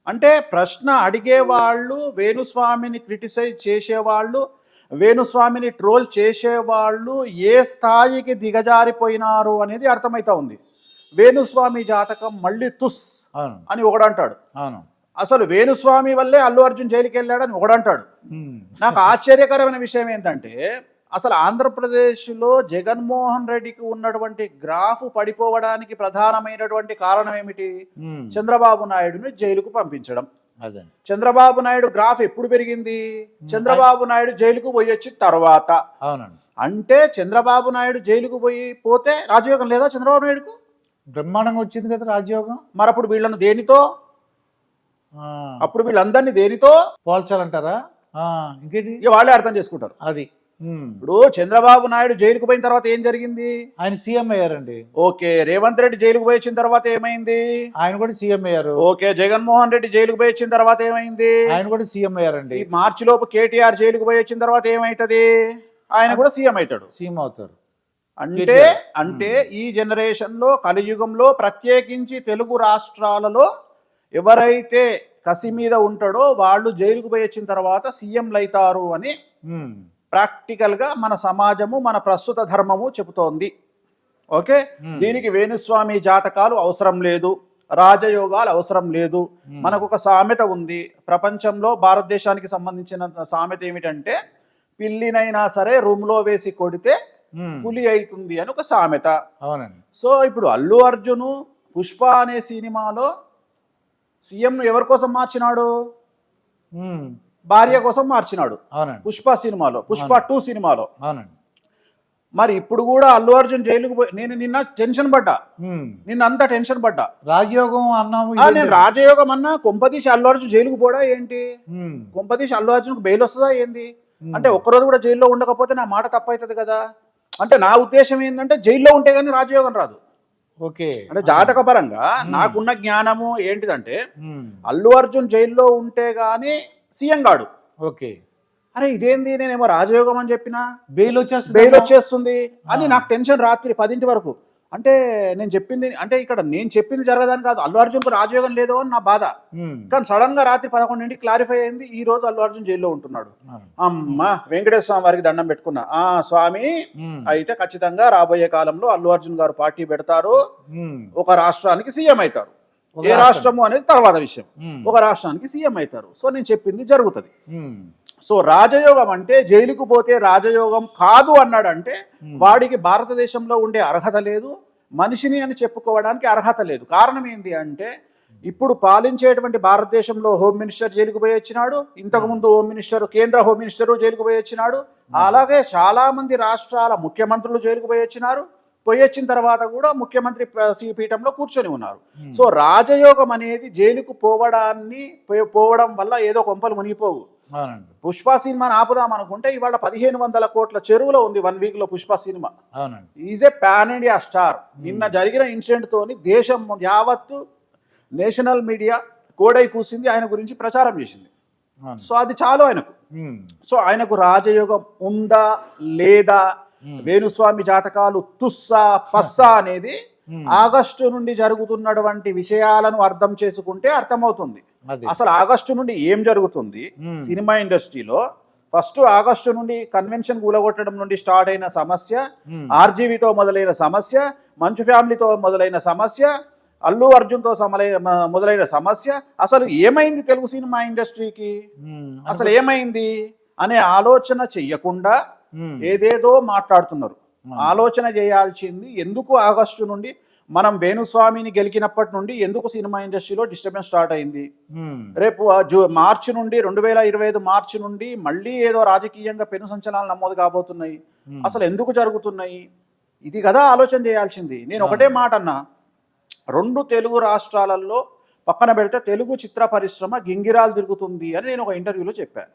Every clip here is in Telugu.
అంటే ప్రశ్న అడిగేవాళ్ళు, వేణుస్వామిని క్రిటిసైజ్ చేసేవాళ్ళు, వేణుస్వామిని ట్రోల్ చేసేవాళ్ళు ఏ స్థాయికి దిగజారిపోయినారు అనేది అర్థమవుతా ఉంది. వేణుస్వామి జాతకం మళ్ళీ తుస్ అవును అని ఒకడంటాడు. అవును అసలు వేణుస్వామి వల్లే అల్లు అర్జున్ జైలుకి వెళ్ళాడని ఒకడంటాడు. నాకు ఆశ్చర్యకరమైన విషయం ఏంటంటే అసలు ఆంధ్రప్రదేశ్లో జగన్మోహన్ రెడ్డికి ఉన్నటువంటి గ్రాఫ్ పడిపోవడానికి ప్రధానమైనటువంటి కారణం ఏమిటి? చంద్రబాబు నాయుడుని జైలుకు పంపించడం. అదే చంద్రబాబు నాయుడు గ్రాఫ్ ఎప్పుడు పెరిగింది? చంద్రబాబు నాయుడు జైలుకు పోయి వచ్చిన తర్వాత. అవునండి. అంటే చంద్రబాబు నాయుడు జైలుకు పోతే రాజయోగం లేదా చంద్రబాబు నాయుడుకు? బ్రహ్మాండంగా వచ్చింది కదా రాజయోగం. మరి అప్పుడు వీళ్ళను దేనితో, అప్పుడు వీళ్ళందరినీ దేనితో పోల్చాలంటారా? ఇంకేంటి వాళ్ళే అర్థం చేసుకుంటారు. అది ఇప్పుడు చంద్రబాబు నాయుడు జైలుకు పోయిన తర్వాత ఏం జరిగింది? ఆయన సీఎం అయ్యారండి. ఓకే. రేవంత్ రెడ్డి జైలుకు పోయి వచ్చిన తర్వాత ఏమైంది? ఆయన కూడా సీఎం అయ్యారు. ఓకే. జగన్మోహన్ రెడ్డి జైలుకు పోయి వచ్చిన తర్వాత ఏమైంది? ఆయన కూడా సీఎం అయ్యారండి. మార్చి లోపు కేటీఆర్ జైలుకు పోయి వచ్చిన తర్వాత ఏమైతుంది? ఆయన కూడా సీఎం అవుతాడు. సీఎం అవుతారు. అంటే ఈ జనరేషన్ లో, కలియుగంలో, ప్రత్యేకించి తెలుగు రాష్ట్రాలలో ఎవరైతే కసి మీద ఉంటాడో వాళ్ళు జైలుకు పోయి వచ్చిన తర్వాత సీఎంలు అవుతారు అని ప్రాక్టికల్ గా మన సమాజము, మన ప్రస్తుత ధర్మము చెబుతోంది. ఓకే. దీనికి వేణుస్వామి జాతకాలు అవసరం లేదు, రాజయోగాలు అవసరం లేదు. మనకు ఒక సామెత ఉంది ప్రపంచంలో, భారతదేశానికి సంబంధించిన సామెత ఏమిటంటే పిల్లినైనా సరే రూమ్ లో వేసి కొడితే పులి అవుతుంది అని ఒక సామెత. అవునండి. సో ఇప్పుడు అల్లు అర్జును పుష్ప అనే సినిమాలో సీఎం ఎవరి కోసం మార్చినాడు? భార్య కోసం మార్చినాడు. పుష్ప సినిమాలో, పుష్ప 2 సినిమాలో. మరి ఇప్పుడు కూడా అల్లు అర్జున్ జైలుకు పోయి, నేను నిన్న టెన్షన్ పడ్డా, నిన్నంతా టెన్షన్ పడ్డా. రాజయోగం అన్నాము. నేను రాజయోగం అన్నా, కొంపదీసి అల్లు అర్జున్ జైలుకు పోడా ఏంటి? కొంపదీసి అల్లు అర్జున్కు బెయిల్ వస్తుందా ఏంది? అంటే ఒక్కరోజు కూడా జైల్లో ఉండకపోతే నా మాట తప్పవుతుంది కదా. అంటే నా ఉద్దేశం ఏంటంటే జైల్లో ఉంటే కానీ రాజయోగం రాదు. ఓకే. అంటే జాతక పరంగా నాకున్న జ్ఞానము ఏంటిదంటే అల్లు అర్జున్ జైల్లో ఉంటే గాని సీఎం గాడు. ఓకే. అరే ఇదేంది, నేనేమో రాజయోగం అని చెప్పినా బెయిల్ వచ్చేస్తుంది అని నాకు టెన్షన్ రాత్రి 10 వరకు. అంటే నేను చెప్పింది జరగదని కాదు, అల్లు అర్జున్కు రాజయోగం లేదో అని నా బాధ. కానీ సడన్ గా రాత్రి 11 క్లారిఫై అయింది, ఈ రోజు అల్లు అర్జున్ జైల్లో ఉంటున్నాడు. అమ్మా వెంకటేశ్వర స్వామి వారికి దండం పెట్టుకున్నా. స్వామి అయితే ఖచ్చితంగా రాబోయే కాలంలో అల్లు అర్జున్ గారు పార్టీ పెడతారు, ఒక రాష్ట్రానికి సీఎం అవుతారు. ఏ రాష్ట్రము అనేది తర్వాత విషయం, ఒక రాష్ట్రానికి సీఎం అవుతారు. సో నేను చెప్పింది జరుగుతుంది. సో రాజయోగం అంటే జైలుకు పోతే రాజయోగం కాదు అన్నాడంటే వాడికి భారతదేశంలో ఉండే అర్హత లేదు, మనిషిని అని చెప్పుకోవడానికి అర్హత లేదు. కారణం ఏంటి అంటే ఇప్పుడు పాలించేటువంటి భారతదేశంలో హోమ్ మినిస్టర్ జైలుకు పోయి వచ్చినాడు, ఇంతకుముందు కేంద్ర హోమ్ మినిస్టర్ జైలుకు పోయి వచ్చినాడు, అలాగే చాలా మంది రాష్ట్రాల ముఖ్యమంత్రులు జైలుకు పోయి వచ్చినారు. పోయి వచ్చిన తర్వాత కూడా ముఖ్యమంత్రి పీఠంలో కూర్చొని ఉన్నారు. సో రాజయోగం అనేది జైలుకు పోవడం వల్ల ఏదో కొంపలు మునిగిపోవు. పుష్ప సినిమాని ఆపుదాం అనుకుంటే ఇవాళ 1500 కోట్ల చెరువులో ఉంది 1 వీక్ లో Pushpa cinema. Is a pan India star. నిన్న జరిగిన ఇన్సిడెంట్ తోని దేశం యావత్తు నేషనల్ మీడియా కోడై కూసింది, ఆయన గురించి ప్రచారం చేసింది. సో అది చాలు ఆయనకు. సో ఆయనకు రాజయోగం ఉందా లేదా, వేణుస్వామి జాతకాలు తుస్సా పస్సా అనేది ఆగస్టు నుండి జరుగుతున్నటువంటి విషయాలను అర్థం చేసుకుంటే అర్థమవుతుంది. అసలు ఆగస్టు నుండి ఏం జరుగుతుంది సినిమా ఇండస్ట్రీలో? ఫస్ట్ ఆగస్టు నుండి కన్వెన్షన్ కూలగొట్టడం నుండి స్టార్ట్ అయిన సమస్య, ఆర్జీవీతో మొదలైన సమస్య, మంచు ఫ్యామిలీతో మొదలైన సమస్య, అల్లు అర్జున్తో మొదలైన సమస్య. అసలు ఏమైంది తెలుగు సినిమా ఇండస్ట్రీకి? అసలు ఏమైంది అనే ఆలోచన చెయ్యకుండా ఏదేదో మాట్లాడుతున్నారు. ఆలోచన చేయాల్సింది ఎందుకు ఆగస్టు నుండి, మనం వేణుస్వామిని గెలికినప్పటి నుండి ఎందుకు సినిమా ఇండస్ట్రీలో డిస్టర్బెన్స్ స్టార్ట్ అయింది? రేపు మార్చి నుండి 2025 మార్చి నుండి మళ్ళీ ఏదో రాజకీయంగా పెను సంచలనాలు నమోదు కాబోతున్నాయి. అసలు ఎందుకు జరుగుతున్నాయి? ఇది కదా ఆలోచన చేయాల్సింది. నేను ఒకటే మాట అన్నా, 2 తెలుగు రాష్ట్రాలలో పక్కన పెడితే తెలుగు చిత్ర పరిశ్రమ గింగిరాలు తిరుగుతుంది అని నేను ఒక ఇంటర్వ్యూలో చెప్పాను.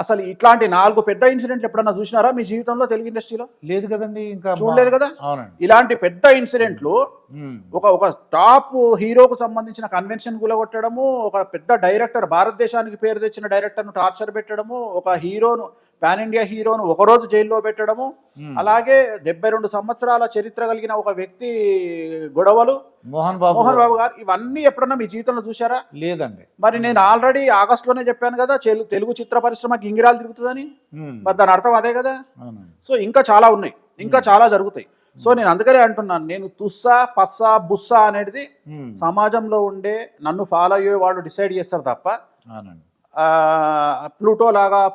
అసలు ఇట్లాంటి 4 పెద్ద ఇన్సిడెంట్లు ఎప్పుడన్నా చూసినారా మీ జీవితంలో తెలుగు ఇండస్ట్రీలో? లేదు కదండి, ఇంకా చూడలేదు కదా. ఇలాంటి పెద్ద ఇన్సిడెంట్లు, ఒక టాప్ హీరోకు సంబంధించిన కన్వెన్షన్ కూలగొట్టడము, ఒక పెద్ద డైరెక్టర్, భారతదేశానికి పేరు తెచ్చిన డైరెక్టర్ను టార్చర్ పెట్టడము, ఒక హీరోను పాన్ ఇండియా హీరోను ఒకరోజు జైల్లో పెట్టడము, మ్మ్. అలాగే 72 సంవత్సరాల చరిత్ర కలిగిన ఒక వ్యక్తి గొడవలు, మోహన్ బాబు మోహన్ బాబు గారు, ఇవన్నీ ఎప్పుడన్నా మీ జీవితంలో చూసారా? లేదండి. మరి నేను ఆల్రెడీ ఆగస్టులోనే చెప్పాను కదా, తెలుగు చిత్ర పరిశ్రమ గింగిరాలు తిరుగుతుందని. మ్మ్. మరి దాని అర్థం అదే కదా. అవునండి. సో ఇంకా చాలా ఉన్నాయి, ఇంకా చాలా జరుగుతాయి. సో నేను అందుకనే అంటున్నాను, నేను తుస్సా పస్సా బుస్సా అనేది మ్మ్. సమాజంలో ఉండే నన్ను ఫాలో అయ్యే వాళ్ళు డిసైడ్ చేస్తారు తప్ప అవునండి.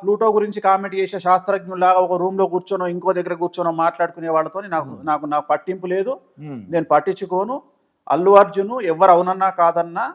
ప్లూటో గురించి కామెంట్ చేసే శాస్త్రజ్ఞులాగా ఒక రూమ్ లో కూర్చొనో ఇంకో దగ్గర కూర్చొనో మాట్లాడుకునే వాళ్ళతో నాకు పట్టింపు లేదు. మ్మ్. నేను పట్టించుకోను. అల్లు అర్జున్ ఎవరు అవునన్నా కాదన్నా